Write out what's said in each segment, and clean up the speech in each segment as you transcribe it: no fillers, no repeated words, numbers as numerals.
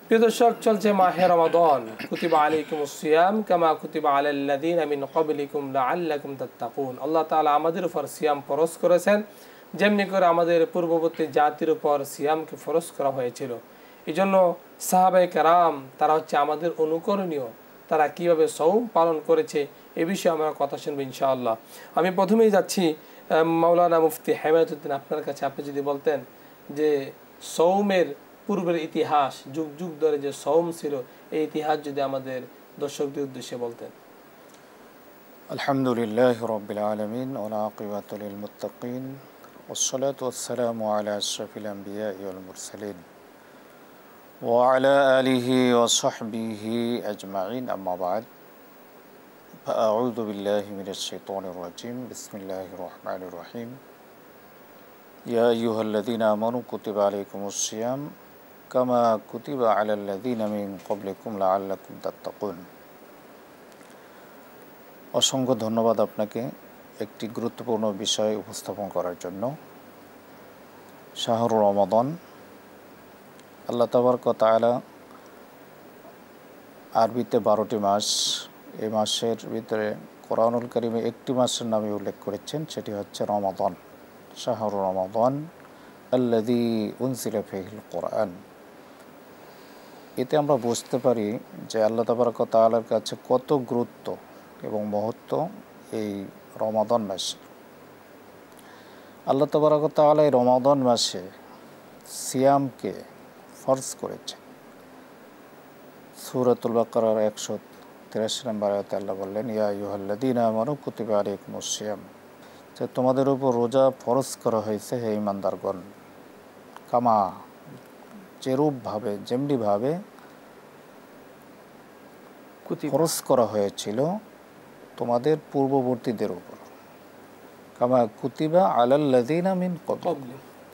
প্রিয় দর্শক, চলছে মাহে রমাদান। কুতিবা আলাইকুমুস সিয়াম কামা কুতিবা আলাল লাযিনা মিন ক্বাবলিকুম লাআল্লাকুম তাত্তাকুন। আল্লাহ তাআলা আমাদের উপর সিয়াম ফরজ করেছেন, যেমনি করে আমাদের পূর্ববর্তী জাতির উপর সিয়ামকে ফরজ করা হয়েছিল। এই জন্য সাহাবায়ে কেরাম তারা হচ্ছে আমাদের অনুকরণীয়। তারা কিভাবে সওম পালন করেছে এ বিষয়ে আমরা কথা শুনবো ইনশাআল্লাহ। আমি প্রথমেই যাচ্ছি মাওলানা মুফতি হেমায়েতুদ্দিন, আপনার কাছে। আপনি যদি বলতেন যে সওমের পূর্বের ইতিহাস, যুগ যুগ ধরে যে সওম ছিল, এই ইতিহাস যদি আমাদের দর্শকদের উদ্দেশ্যে বলতেন। আলহামদুলিল্লাহি রাব্বিল আলামিন ওয়া আকিবাতু লিল মুত্তাকিন ওয়াসসালাতু ওয়াসসালামু আলা আশরাফিল আমবিয়াই ওয়াল মুরসালিন ওয়া আলা আলিহি ওয়া সাহবিহি আজমাইন, আম্মা বা'দ। আউযু বিল্লাহি মিনাশ শাইতানির রাজিম। বিসমিল্লাহির রহমানির রহিম। ইয়া আইয়ুহাল্লাযীনা আমানু কুতিবা আলাইকুমুস সিয়াম কামা কুতিবা আলাল লাযীনা মিন ক্বাবলিকুম লাআল্লাকুম তাত্তাকুন। অসংখ্য ধন্যবাদ আপনাকে একটি গুরুত্বপূর্ণ বিষয় উপস্থাপন করার জন্য। শাহরুর রমাদান, আল্লাহ তাবারক ওয়া তাআলা আরবিতে 12টি মাস। এই মাসের ভিতরে কোরআনুল কারীমে একটি মাসের নামে উল্লেখ করেছেন, সেটি হচ্ছে রমাদান। শাহরুর রমাদান আল্লাযী উনজিলা ফীহিল কোরআন। এতে আমরা বুঝতে পারি যে আল্লাহ তাবারক ওয়া তাআলার কাছে কত গুরুত্ব এবং মহত্ব এই রমাদান মাসে। আল্লাহ তাবারক ওয়া তাআলা এই রমাদান মাসে সিয়ামকে ফরজ করেছেন। সূরাতুল বাকারার 183 নম্বর আয়াতে আল্লাহ বললেন, ইয়া আইয়ুহাল্লাযীনা আমানু কুতিবা আলাইকুমুস সিয়াম, যে তোমাদের উপর রোজা ফরজ করা হয়েছে হে ঈমানদারগণ, কামা যেরূপভাবে যেমনিভাবে ফরজ করা হয়েছিল তোমাদের পূর্ববর্তীদের উপর। কামা কুতিবা আলাল লাযিনা মিন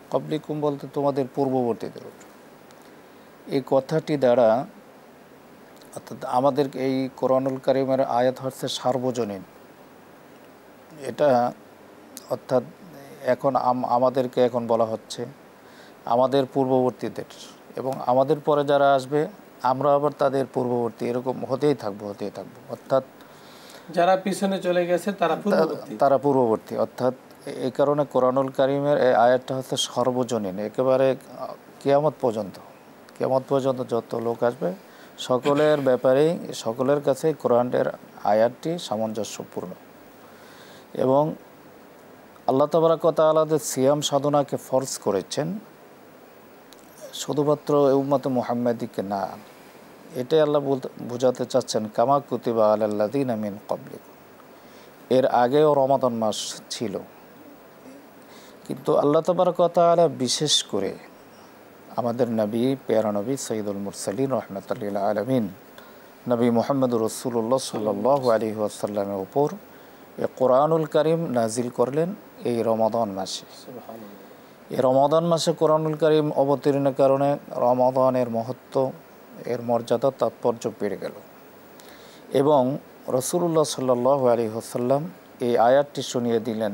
ক্বাবলিকুম বলতে তোমাদের পূর্ববর্তীদের উপর। এই কথাটি দ্বারা অর্থাৎ আমাদের এই কোরআনুল কারীমের আয়াত হচ্ছে সার্বজনীন। এটা অর্থাৎ এখন আমাদেরকে এখন বলা হচ্ছে আমাদের পূর্ববর্তীদের, এবং আমাদের পরে যারা আসবে আমরা আবার তাদের পূর্ববর্তী, এরকম হতেই থাকবো। অর্থাৎ যারা পিছনে চলে গেছে তারা পূর্ববর্তী। অর্থাৎ এই কারণে কোরআনুল কারীমের এই আয়াতটা হচ্ছে সর্বজনীন, একেবারে কিয়ামত পর্যন্ত যত লোক আসবে সকলের ব্যাপারেই, সকলের কাছে কোরআনের আয়াতটি সামঞ্জস্যপূর্ণ। এবং আল্লাহ তাবারক ওয়া তাআলা যে সিয়াম সাধনাকে ফরজ করেছেন শুধুমাত্র উম্মতে মুহাম্মাদিকে না, এটাই আল্লাহ বোঝাতে চাচ্ছেন কামা কুতিবা আলাল লাযিনা মিন ক্বাবলিকুম। এর আগেও রমাদান মাস ছিল, কিন্তু আল্লাহ তাবারক ওয়া তাআলা বিশেষ করে আমাদের নবী, পেয়ারা নবী সৈয়দুল মুরসালিন রাহমাতুল লিল আলামিন নবী মুহাম্মদুর রাসূলুল্লাহ সাল্লাল্লাহু আলাইহি ওয়াসাল্লামের উপর এই কোরআনুল কারীম নাজিল করলেন এই রমাদান মাসে। এই রমাদান মাসে কোরআনুল কারীম অবতীর্ণের কারণে রমাদানের মহত্ব, এর মর্যাদা, তাৎপর্য বেড়ে গেল। এবং রাসূলুল্লাহ সাল্লাল্লাহু আলাইহি ওয়াসাল্লাম এই আয়াতটি শুনিয়ে দিলেন,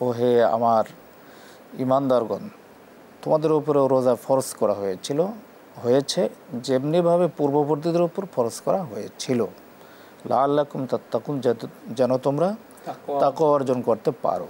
ও হে আমার ঈমানদারগণ, তোমাদের উপরেও রোজা ফরজ করা হয়েছে যেমনিভাবে পূর্ববর্তীদের উপর ফরজ করা হয়েছিল, লাআল্লাকুম তাত্তাকুন, যেন তোমরা তাকওয়া অর্জন করতে পারো।